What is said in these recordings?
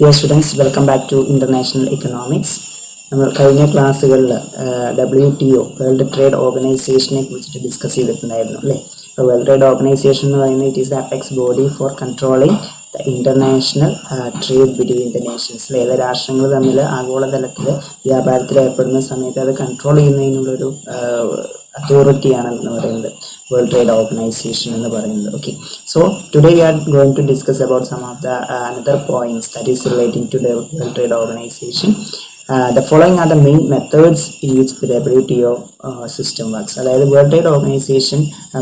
Dear students, welcome back to International Economics. നമ്മൾ കഴിഞ്ഞ ക്ലാസ്സുകളിൽ WTO വേൾഡ് ട്രേഡ് ഓർഗനൈസേഷനെ കുറിച്ചിട്ട് ഡിസ്കസ് ചെയ്തിട്ടുണ്ടായിരുന്നു അല്ലേ. അപ്പോൾ വേൾഡ് ട്രേഡ് ഓർഗനൈസേഷൻ എന്ന് പറയുന്നത് it is the apex body for controlling the international trade between the Nations. ഏത് രാഷ്ട്രങ്ങൾ തമ്മിൽ ആഗോളതലത്തിൽ വ്യാപാരത്തിൽ ഏർപ്പെടുന്ന സമയത്ത് അത് കൺട്രോൾ ചെയ്യുന്നതിനുള്ളൊരു അതോറിറ്റിയാണ് എന്ന് പറയുന്നത് വേൾഡ് ട്രേഡ് ഓർഗനൈസേഷൻ എന്ന് പറയുന്നത്. Okay, so today we are going to discuss about some of the another points that is relating to the World Trade Organization. The following are the main methods in which the WTO system works. അതായത് world Trade organisation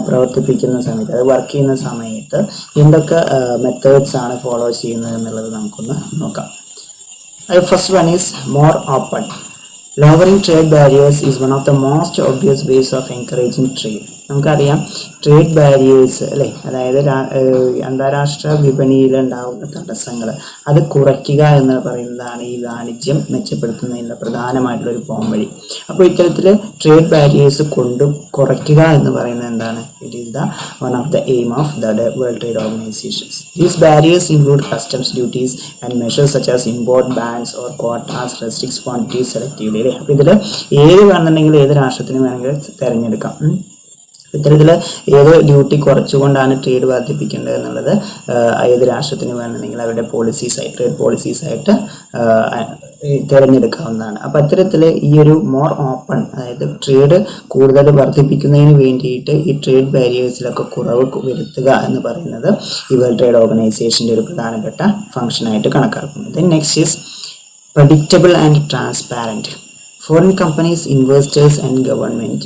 പ്രവർത്തിപ്പിക്കുന്ന സമയത്ത് അത് work ചെയ്യുന്ന സമയത്ത് എന്തൊക്കെ methods ആണ് follow ചെയ്യുന്നത് എന്നുള്ളത് നമുക്കൊന്ന് നോക്കാം. First one is more open. Lowering trade barriers is one of the most obvious ways of encouraging trade. നമുക്കറിയാം ട്രേഡ് ബാരിയേഴ്സ് അല്ലേ, അതായത് അന്താരാഷ്ട്ര വിപണിയിൽ ഉണ്ടാകുന്ന തടസ്സങ്ങൾ അത് കുറയ്ക്കുക എന്ന് പറയുന്നതാണ് ഈ വാണിജ്യം മെച്ചപ്പെടുത്തുന്നതിൻ്റെ പ്രധാനമായിട്ടുള്ളൊരു പോംവഴി. അപ്പോൾ ഇത്തരത്തിൽ ട്രേഡ് ബാരിയേഴ്സ് കുറയ്ക്കുക എന്ന് പറയുന്നത് എന്താണ്? It is the one of the aim of the world trade Organizations. These barriers include customs duties and measures such as import bans or quotas, restricts quantities selectively അല്ലേ. അപ്പോൾ ഇതിൽ ഏത് വേണമെന്നുണ്ടെങ്കിൽ ഏത് രാഷ്ട്രത്തിന് വേണമെങ്കിൽ തിരഞ്ഞെടുക്കാം. ഇത്തരത്തിൽ ഏത് ഡ്യൂട്ടി കുറച്ചുകൊണ്ടാണ് ട്രേഡ് വർദ്ധിപ്പിക്കേണ്ടത് എന്നുള്ളത് ഏത് രാഷ്ട്രത്തിന് വേണമെങ്കിൽ അവരുടെ ട്രേഡ് പോളിസീസായിട്ട് തിരഞ്ഞെടുക്കാവുന്നതാണ്. അപ്പോൾ അത്തരത്തിൽ ഈ ഒരു മോർ ഓപ്പൺ, അതായത് ട്രേഡ് കൂടുതൽ വർദ്ധിപ്പിക്കുന്നതിന് വേണ്ടിയിട്ട് ഈ ട്രേഡ് ബാരിയേഴ്സിലൊക്കെ കുറവ് വരുത്തുക എന്ന് പറയുന്നത് ഈ വേൾഡ് ട്രേഡ് ഓർഗനൈസേഷൻ്റെ ഒരു പ്രധാനപ്പെട്ട ഫംഗ്ഷനായിട്ട് കണക്കാക്കുന്നു. Then next is predictable and transparent. Foreign companies, investors and government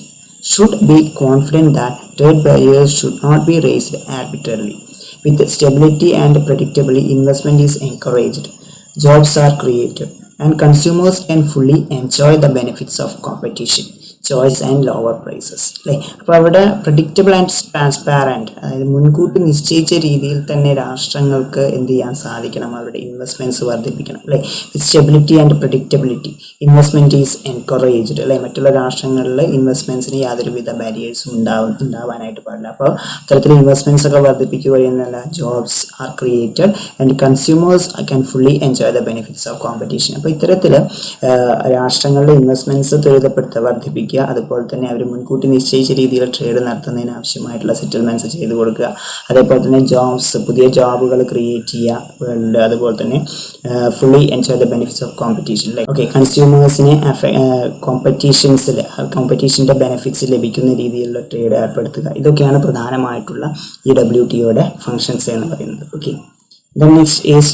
should be confident that trade barriers should not be raised arbitrarily. With stability and predictability, investment is encouraged, jobs are created, and consumers can fully enjoy the benefits of competition, choice and lower prices. അല്ലേ, അപ്പോൾ അവിടെ predictable and transparent, അതായത് മുൻകൂട്ടി നിശ്ചയിച്ച രീതിയിൽ തന്നെ രാഷ്ട്രങ്ങൾക്ക് എന്ത് ചെയ്യാൻ സാധിക്കണം? അവരുടെ ഇൻവെസ്റ്റ്മെൻറ്റ്സ് വർദ്ധിപ്പിക്കണം അല്ലേ. വിത്ത് stability and predictability investment is encouraged അല്ലേ. മറ്റുള്ള രാഷ്ട്രങ്ങളിൽ ഇൻവെസ്റ്റ്മെൻറ്റ്സിന് യാതൊരുവിധ ബാരിയേഴ്സും ഉണ്ടാവാനായിട്ട് പാടില്ല. അപ്പോൾ അത്തരത്തിൽ ഇൻവെസ്റ്റ്മെൻറ്റ്സ് ഒക്കെ വർദ്ധിപ്പിക്കുക വഴി എന്നല്ല, jobs are created and consumers can fully enjoy the benefits of competition. അപ്പോൾ ഇത്തരത്തിൽ രാഷ്ട്രങ്ങളുടെ ഇൻവെസ്റ്റ്മെൻറ്റ്സ് ത്വരിതപ്പെടുത്തുക, വർദ്ധിപ്പിക്കുക, അതുപോലെ തന്നെ അവർ മുൻകൂട്ടി നിശ്ചയിച്ച രീതിയിൽ ട്രേഡ് നടത്തുന്നതിന് ആവശ്യമായിട്ടുള്ള സെറ്റിൽമെന്റ്സ് ചെയ്ത് കൊടുക്കുക, അതേപോലെ തന്നെ പുതിയ ജോബുകൾ ക്രിയേറ്റ് ചെയ്യുക, അതുപോലെ തന്നെ fully enjoy the benefits of competition. Okay, കൺസ്യൂമേഴ്സിനെ കോമ്പറ്റീഷൻ്റെ ബെനിഫിറ്റ്സ് ലഭിക്കുന്ന രീതിയിലുള്ള ട്രേഡ് ഏർപ്പെടുത്തുക. ഇതൊക്കെയാണ് പ്രധാനമായിട്ടുള്ള ഈ WTOയുടെ ഫങ്ഷൻസ് എന്ന് പറയുന്നത്. Okay, the next is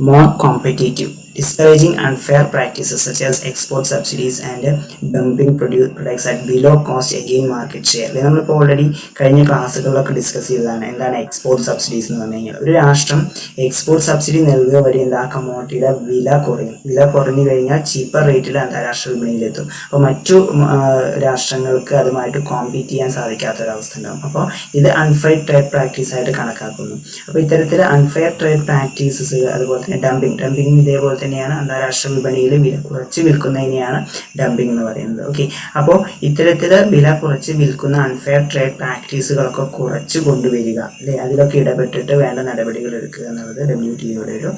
more competitive, discouraging unfair practices such as export subsidies and dumping products at below cost again market share. നമ്മളിപ്പോൾ ഓൾറെഡി കഴിഞ്ഞ ക്ലാസ്സുകളിലൊക്കെ ഡിസ്കസ് ചെയ്തതാണ് എന്താണ് എക്സ്പോർട്ട് സബ്സിഡീസ് എന്ന് പറഞ്ഞു കഴിഞ്ഞാൽ. ഒരു രാഷ്ട്രം എക്സ്പോർട്ട് സബ്സിഡി നൽകുക വഴി എന്താ കമ്മോഡിറ്റിയുടെ വില കുറഞ്ഞു കഴിഞ്ഞാൽ ചീപ്പർ റേറ്റിൽ അന്താരാഷ്ട്ര വിപണിയിലെത്തും. അപ്പോൾ മറ്റു രാഷ്ട്രങ്ങൾക്ക് അതുമായിട്ട് കോമ്പീറ്റ് ചെയ്യാൻ സാധിക്കാത്തൊരവസ്ഥ ഉണ്ടാകും. അപ്പോൾ ഇത് അൺഫെയർ ട്രേഡ് പ്രാക്ടീസ് ആയിട്ട് കണക്കാക്കുന്നു. അപ്പോൾ ഇത്തരത്തിൽ അൺഫെയർ ട്രേഡ് പ്രാക്ടീസസ്, അതുപോലെ തന്നെ ഡംപിങ് ഇതേപോലെ തന്നെയാണ് അന്താരാഷ്ട്ര വിപണിയിൽ വില കുറച്ച് വിൽക്കുന്നതിനെയാണ് ഡംപിങ് എന്ന് പറയുന്നത്. ഓക്കെ, അപ്പോൾ ഇത്തരത്തിൽ വില കുറച്ച് വിൽക്കുന്ന അൺഫെയർ ട്രേഡ് പ്രാക്ടീസുകളൊക്കെ കുറച്ച് കൊണ്ടുവരിക അല്ലെ, അതിലൊക്കെ ഇടപെട്ടിട്ട് വേണ്ട നടപടികൾ എടുക്കുക എന്നുള്ളത് WTOയുടെ ഒരു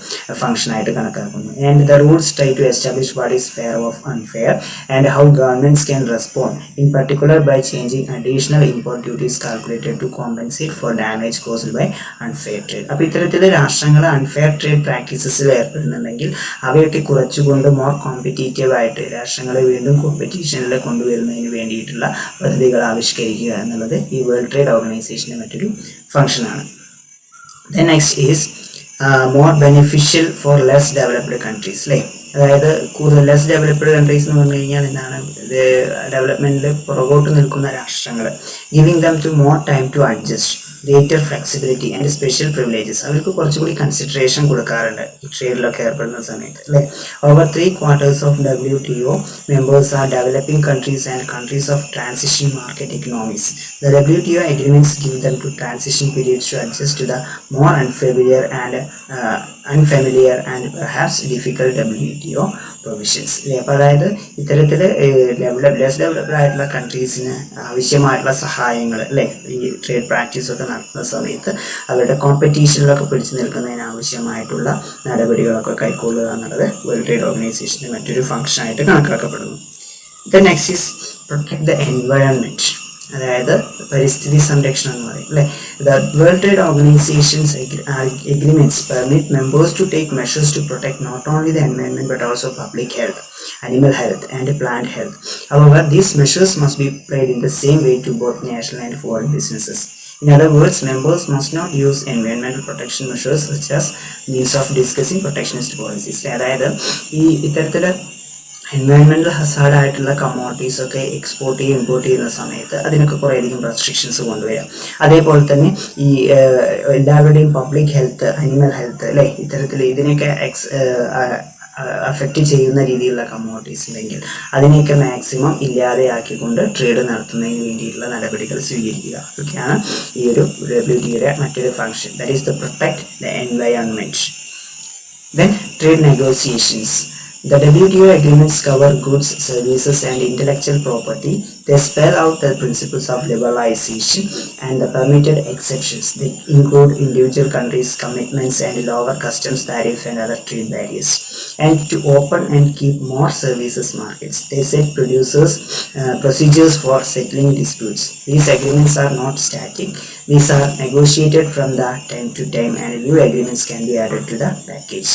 ഫംഗ്ഷനായിട്ട് കണക്കാക്കുന്നു. And the rules try to establish what is fair of unfair and how governments can respond in particular by changing additional import duties calculated to compensate for damage caused by unfair trade. അപ്പോൾ ഇത്തരത്തിൽ രാഷ്ട്രങ്ങൾ unfair trade പ്രാക്ടീസസിൽ ഏർപ്പെടുന്നുണ്ടെങ്കിൽ അവയൊക്കെ കുറച്ചുകൊണ്ട് more competitive ആയിട്ട് രാഷ്ട്രങ്ങളെ വീണ്ടും കോമ്പറ്റീഷനിൽ കൊണ്ടുവരുന്നതിന് വേണ്ടിയിട്ടുള്ള പദ്ധതികൾ ആവിഷ്കരിക്കുക എന്നുള്ളത് ഈ വേൾഡ് ട്രേഡ് ഓർഗനൈസേഷൻ്റെ മറ്റൊരു ഫംഗ്ഷനാണ്. Then next is more beneficial four less developed countries അല്ലേ. അതായത് കൂടുതൽ ലെസ് ഡെവലപ്ഡ് കൺട്രീസ് എന്ന് പറഞ്ഞു കഴിഞ്ഞാൽ എന്താണ്? ഡെവലപ്മെന്റിൽ പുറകോട്ട് നിൽക്കുന്ന രാഷ്ട്രങ്ങൾ, giving them to more time to adjust, greater flexibility and special privileges. അവർക്ക് കുറച്ചുകൂടി കൺസിഡറേഷൻ കൊടുക്കാറുണ്ട് ഈ ട്രേഡിലൊക്കെ ഏർപ്പെടുന്ന സമയത്ത് അല്ലേ. Over 3/4 of WTO members are developing countries and countries of transition market economies. The WTO agreements give them to transition periods to adjust to the more unfamiliar and perhaps difficult WTO provisions അല്ലേ. അപ്പോൾ അതായത് ഇത്തരത്തിൽ less developed ആയിട്ടുള്ള കൺട്രീസിന് ആവശ്യമായിട്ടുള്ള സഹായങ്ങൾ അല്ലേ, ഈ trade പ്രാക്ടീസൊക്കെ നടത്തുന്ന സമയത്ത് അവരുടെ കോമ്പറ്റീഷനിലൊക്കെ പിടിച്ചു നിൽക്കുന്നതിന് ആവശ്യമായിട്ടുള്ള നടപടികളൊക്കെ കൈക്കൊള്ളുക എന്നുള്ളത് വേൾഡ് ട്രേഡ് ഓർഗനൈസേഷൻ്റെ മറ്റൊരു ഫംഗ്ഷനായിട്ട് കണക്കാക്കപ്പെടുന്നു. The next is protect the environment, അതായത് പരിസ്ഥിതി സംരക്ഷണം എന്ന് പറയും അല്ലേ. The world trade organizations agreements permit members to take measures to protect not only the environment but also public health, animal health and plant health. However, these measures must be applied in the same way to both national and foreign businesses. In other words, members must not use environmental protection measures such as means of discussing protectionist policies. അതായത് ഈ ഇത്തരത്തിൽ environmental Hazard ആയിട്ടുള്ള commodities ഒക്കെ export ചെയ്യുക import ചെയ്യുന്ന സമയത്ത് അതിനൊക്കെ കുറേയധികം റെസ്ട്രിക്ഷൻസ് കൊണ്ടുവരാം. അതേപോലെ തന്നെ ഈ എല്ലാവരുടെയും പബ്ലിക് ഹെൽത്ത്, അനിമൽ ഹെൽത്ത് അല്ലേ, ഇത്തരത്തിൽ ഇതിനൊക്കെ അഫക്റ്റ് ചെയ്യുന്ന രീതിയിലുള്ള കമ്മോഡിറ്റീസ് ഉണ്ടെങ്കിൽ അതിനെയൊക്കെ മാക്സിമം ഇല്ലാതെയാക്കിക്കൊണ്ട് ട്രേഡ് നടത്തുന്നതിന് വേണ്ടിയിട്ടുള്ള നടപടികൾ സ്വീകരിക്കുക. ഇതൊക്കെയാണ് ഈ ഒരു WTOയുടെ മറ്റൊരു function. That is to protect the environment. Then trade negotiations. The WTO agreements cover goods, services and intellectual property. They spell out the principles of liberalization and the permitted exceptions. They include individual countries' commitments and lower customs tariff and other trade barriers. And to open and keep more services markets, they set procedures for settling disputes. These agreements are not static. These are negotiated from the time to time and new agreements can be added to the package.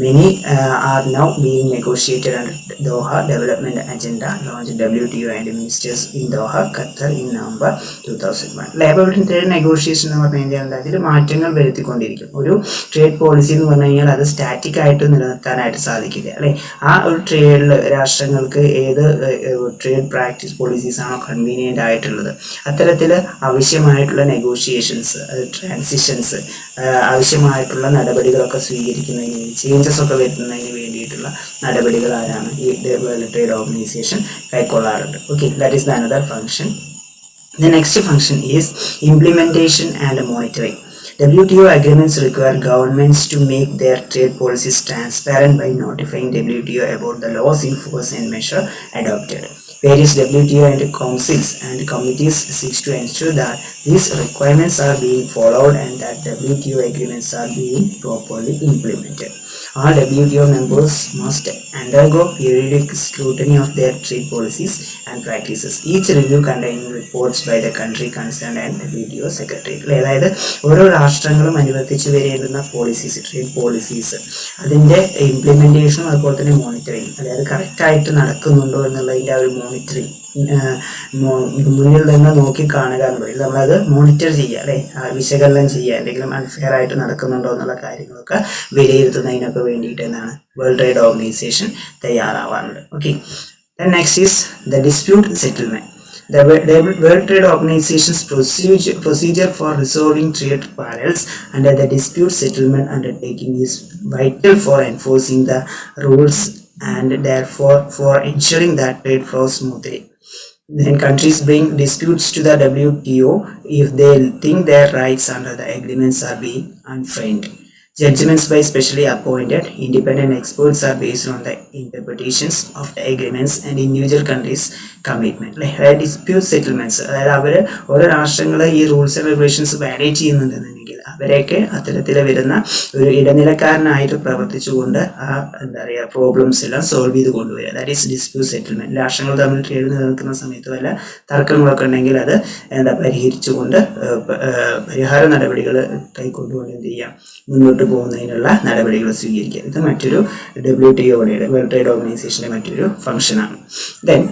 Many are now being negotiated under Doha Development Agenda launched WTO and ministers in Doha, Qatar in November 2001. Labour trade negotiation എന്ന് പറഞ്ഞു കഴിഞ്ഞാൽ അതിൽ മാറ്റങ്ങൾ വരുത്തിക്കൊണ്ടിരിക്കും. ഒരു trade policy എന്ന് പറഞ്ഞു കഴിഞ്ഞാൽ അത് സ്റ്റാറ്റിക് ആയിട്ട് നിലനിർത്താനായിട്ട് സാധിക്കില്ല അല്ലേ. ആ ഒരു ട്രേഡിൽ രാഷ്ട്രങ്ങൾക്ക് ഏത് ട്രേഡ് പ്രാക്ടീസ് പോളിസീസ് ആണോ കൺവീനിയൻ്റ് ആയിട്ടുള്ളത് അത്തരത്തിൽ ആവശ്യമായിട്ടുള്ള നെഗോഷിയേഷൻസ്, ട്രാൻസിഷൻസ്, ആവശ്യമായിട്ടുള്ള നടപടികളൊക്കെ സ്വീകരിക്കുന്നതിന് വേണ്ടി ചേഞ്ചസ് ഒക്കെ വരുത്തുന്നതിന് വേണ്ടിയിട്ടുള്ള നടപടികൾ ആരാണ് ഈ വേൾഡ് ട്രേഡ് ഓർഗനൈസേഷൻ കൈക്കൊള്ളാറുണ്ട്. Okay, that is the another function. The next function is implementation and monitoring. WTO agreements require governments to make their trade policies transparent by notifying WTO about the laws in force and measure adopted. Various WTO and councils and committees seek to ensure that these requirements are being followed and that WTO agreements are being properly implemented. All WTO members must undergo periodic scrutiny of their trade policies and practices. Each review containing reports by the country concerned and WTO secretary. അതായത് ഓരോ രാഷ്ട്രങ്ങളും അനുവർത്തിച്ച് വരേണ്ടുന്ന policies, trade policies, അതിൻ്റെ ഇംപ്ലിമെൻറ്റേഷനും അതുപോലെ തന്നെ monitoring, അതായത് കറക്റ്റായിട്ട് നടക്കുന്നുണ്ടോ എന്നുള്ളതിൻ്റെ ആ ഒരു മോണിറ്ററിങ് മുന്നിൽ നിന്ന് നോക്കി കാണുക എന്ന് പറയും. നമ്മളത് മോണിറ്റർ ചെയ്യുക അല്ലേ, വിശകലനം ചെയ്യുക, എന്തെങ്കിലും അൺഫെയർ ആയിട്ട് നടക്കുന്നുണ്ടോ എന്നുള്ള കാര്യങ്ങളൊക്കെ വിലയിരുത്തുന്നതിനൊക്കെ വേണ്ടിയിട്ട് എന്നാണ് വേൾഡ് ട്രേഡ് ഓർഗനൈസേഷൻ തയ്യാറാവാറുണ്ട്. Okay, next is the dispute settlement. The World Trade Organization's procedure for resolving trade quarrels under the dispute settlement undertaking is vital for enforcing the rules and therefore for ensuring that trade flows smoothly. Then countries bring disputes to the WTO if they think their rights under the agreements are being infringed. Judgments by specially appointed independent experts are based on the interpretations of the agreements and individual countries' commitment. Like dispute settlements, അതായത് അവർ ഓരോ രാഷ്ട്രങ്ങൾ ഈ rules and regulations validate ചെയ്യുന്നുണ്ടെന്നുണ്ടെങ്കിൽ അവരെയൊക്കെ അത്തരത്തിൽ വരുന്ന ഒരു ഇടനിലക്കാരനായിട്ട് പ്രവർത്തിച്ചുകൊണ്ട് ആ എന്താ പറയുക പ്രോബ്ലംസ് എല്ലാം സോൾവ് ചെയ്ത് കൊണ്ടുവരിക. That is dispute settlement. രാഷ്ട്രങ്ങൾ തമ്മിൽ ട്രേഡ് നിലനിൽക്കുന്ന സമയത്ത് വല്ല തർക്കങ്ങളൊക്കെ ഉണ്ടെങ്കിൽ അത് പരിഹരിച്ചുകൊണ്ട് പരിഹാര നടപടികൾ കൈക്കൊണ്ടുകൊണ്ട് എന്ത് ചെയ്യാം, മുന്നോട്ട് പോകുന്നതിനുള്ള നടപടികൾ സ്വീകരിക്കുക. ഇത് മറ്റൊരു WTOയുടെ വേൾഡ് ട്രേഡ് ഓർഗനൈസേഷന്റെ മറ്റൊരു ഫംഗ്ഷനാണ്. Then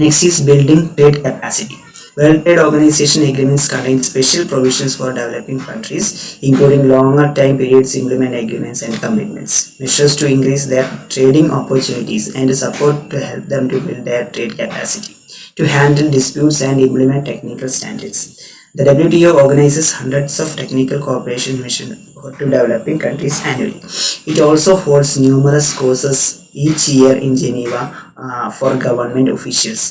next is building trade capacity. World Trade Organization agreements contain special provisions for developing countries, including longer time periods, implement agreements and commitments, measures to increase their trading opportunities and support to help them to build their trade capacity, to handle disputes and implement technical standards. The WTO organizes hundreds of technical cooperation missions to developing countries annually. It also holds numerous courses each year in Geneva for government officials.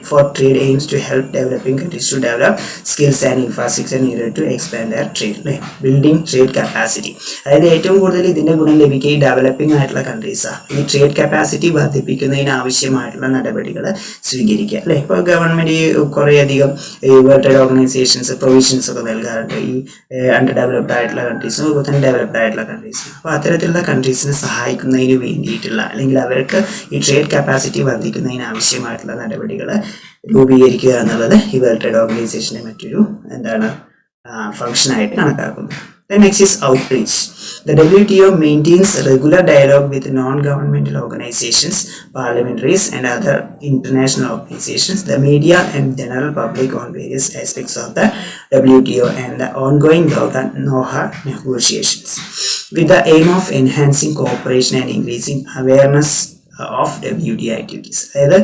For trade aims to help developing countries to develop skills and infrastructure needed to expand their trade. Building trade capacity. അതായത് ഏറ്റവും കൂടുതൽ ഇതിന്റെ ഗുണം ലഭിക്കുക ഈ developing ആയിട്ടുള്ള കൺട്രീസാണ്. ഈ trade capacity വർദ്ധിപ്പിക്കുന്നതിന് ആവശ്യമായിട്ടുള്ള നടപടികൾ സ്വീകരിക്കുക അല്ലെ. ഇപ്പോൾ ഗവൺമെന്റ് കുറേയധികം വേൾഡ് ട്രേഡ് ഓർഗനൈസേഷൻസ് പ്രൊവിഷൻസ് ഒക്കെ നൽകാറുണ്ട് ഈ അണ്ടർ ഡെവലപ്ഡ് ആയിട്ടുള്ള കൺട്രീസും അതുപോലെ തന്നെ ഡെവലപ്ഡ് ആയിട്ടുള്ള കൺട്രീസിനും. അപ്പോൾ അത്തരത്തിലുള്ള കൺട്രീസിനെ സഹായിക്കുന്നതിന് വേണ്ടിയിട്ടുള്ള അല്ലെങ്കിൽ അവർക്ക് ഈ ട്രേഡ് കപ്പാസിറ്റി വർദ്ധിക്കുന്നതിന് ആവശ്യമായിട്ടുള്ള നടപടികൾ രൂപീകരിക്കുക എന്നുള്ളത് ഈ വേൾഡ് ട്രേഡ് ഓർഗനൈസേഷന്റെ മറ്റൊരു എന്താണ് ഫംഗ്ഷനായിട്ട് കണക്കാക്കുന്നു. The next is outreach. The WTO maintains regular dialogue with non-governmental organizations, parliamentaries, and other international organizations, the media, and general public on various aspects of the WTO and the ongoing Doha negotiations, with the aim of enhancing cooperation and increasing awareness of WTO activities. അതായത്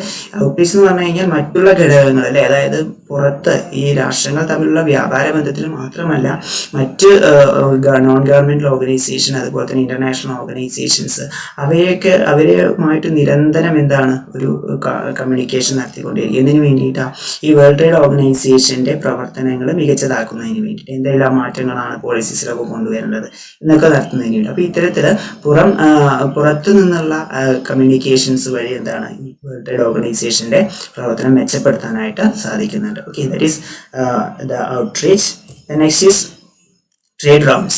outreach എന്ന് പറഞ്ഞു കഴിഞ്ഞാൽ മറ്റുള്ള ഘടകങ്ങൾ അല്ലെ, അതായത് പുറത്ത് ഈ രാഷ്ട്രങ്ങൾ തമ്മിലുള്ള വ്യാപാര ബന്ധത്തിൽ മാത്രമല്ല മറ്റ് നോൺ ഗവൺമെന്റൽ ഓർഗനൈസേഷൻ അതുപോലെ തന്നെ ഇന്റർനാഷണൽ ഓർഗനൈസേഷൻസ് അവരുമായിട്ട് നിരന്തരം എന്താണ് ഒരു കമ്മ്യൂണിക്കേഷൻ നടത്തിക്കൊണ്ടിരിക്കുക. എന്തിനു വേണ്ടിയിട്ടാണ്? ഈ വേൾഡ് ട്രേഡ് ഓർഗനൈസേഷന്റെ പ്രവർത്തനങ്ങൾ മികച്ചതാക്കുന്നതിന് വേണ്ടിയിട്ട് എന്തെല്ലാം മാറ്റങ്ങളാണ് പോളിസീസിലൊക്കെ കൊണ്ടുവരേണ്ടത് എന്നൊക്കെ നടത്തുന്നതിന് വേണ്ടി. അപ്പോൾ ഇത്തരത്തിൽ പുറത്തു നിന്നുള്ള കമ്മ്യൂണിക്കേഷൻസ് വഴി എന്താണ് ഈ വേൾഡ് ട്രേഡ് ഓർഗനൈസേഷന്റെ പ്രവർത്തനം മെച്ചപ്പെടുത്താനായിട്ട് സാധിക്കുന്നുണ്ട്. Okay, that is the outreach. The next is trade rounds.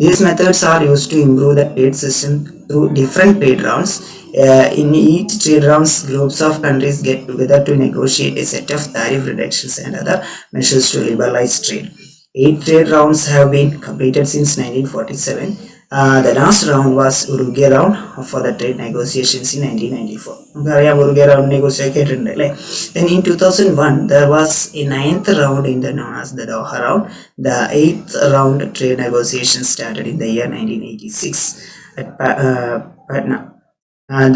These methods are used to improve the trade system through different trade rounds. In each trade rounds, groups of countries get together to negotiate a set of tariff reductions and other measures to liberalize trade. 8 trade rounds have been completed since 1947. The last round was Uruguay round for the trade negotiations in 1994. Uruguay round negotiated. Then in 2001 there was a 9th round known as the Doha round. The 8th round trade negotiations started in the year 1986 at Patna.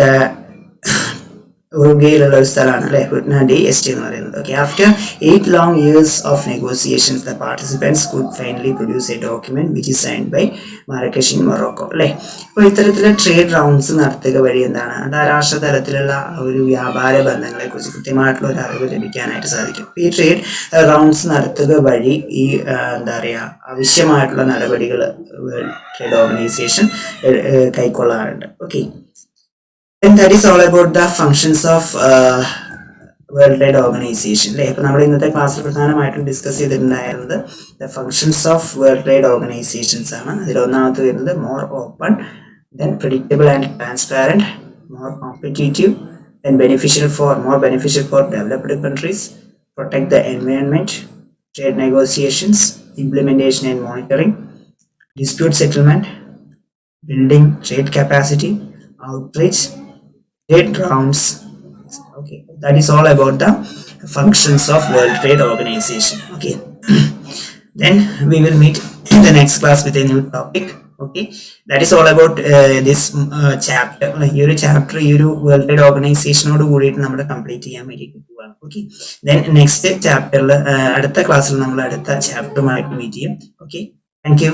The ഉറുഗ്വേയിലുള്ള ഒരു സ്ഥലമാണ് അല്ലെ, DST എന്ന് പറയുന്നത്. Okay, after 8 long years of negotiations the participants could finally produce a document which is signed by Marrakesh in Morocco അല്ലെ. അപ്പോൾ ഇത്തരത്തിലുള്ള trade rounds നടത്തുക വഴി എന്താണ് അന്താരാഷ്ട്ര തലത്തിലുള്ള ഒരു വ്യാപാര ബന്ധങ്ങളെ കുറിച്ച് കൃത്യമായിട്ടുള്ള ഒരു അറിവ് ലഭിക്കാനായിട്ട് സാധിക്കും. ഈ ട്രേഡ് റൗണ്ട്സ് നടത്തുക വഴി ഈ എന്താ പറയുക ആവശ്യമായിട്ടുള്ള നടപടികൾ വേൾഡ് ട്രേഡ് ഓർഗനൈസേഷൻ കൈക്കൊള്ളാറുണ്ട്. Okay, and that is all about the functions of World Trade Organization അല്ലേ. അപ്പോൾ നമ്മൾ ഇന്നത്തെ ക്ലാസ്സിൽ പ്രധാനമായിട്ടും ഡിസ്കസ് ചെയ്തിട്ടുണ്ടായിരുന്നത് the functions of World trade Organizations ആണ്. അതിൽ ഒന്നാമത് വരുന്നത് more open, then predictable and transparent, more competitive, then more beneficial for developed countries, protect the environment, trade negotiations, implementation and monitoring, dispute settlement, building trade capacity, outreach, trade rounds. Okay, that is all about the functions of World Trade Organization. Okay, then we will meet in the next class with a new topic. Okay, that is all about this chapter. ഈ ഒരു chapter ഈ ഒരു world trade ഓർഗനൈസേഷനോട് കൂടിയിട്ട് നമ്മൾ complete ചെയ്യാൻ വേണ്ടിയിട്ട് പോവാണ്. Okay, then next ചാപ്റ്ററിൽ അടുത്ത ക്ലാസ്സിൽ നമ്മൾ അടുത്ത ചാപ്റ്ററുമായിട്ട് മീറ്റ് ചെയ്യും. Okay, thank you.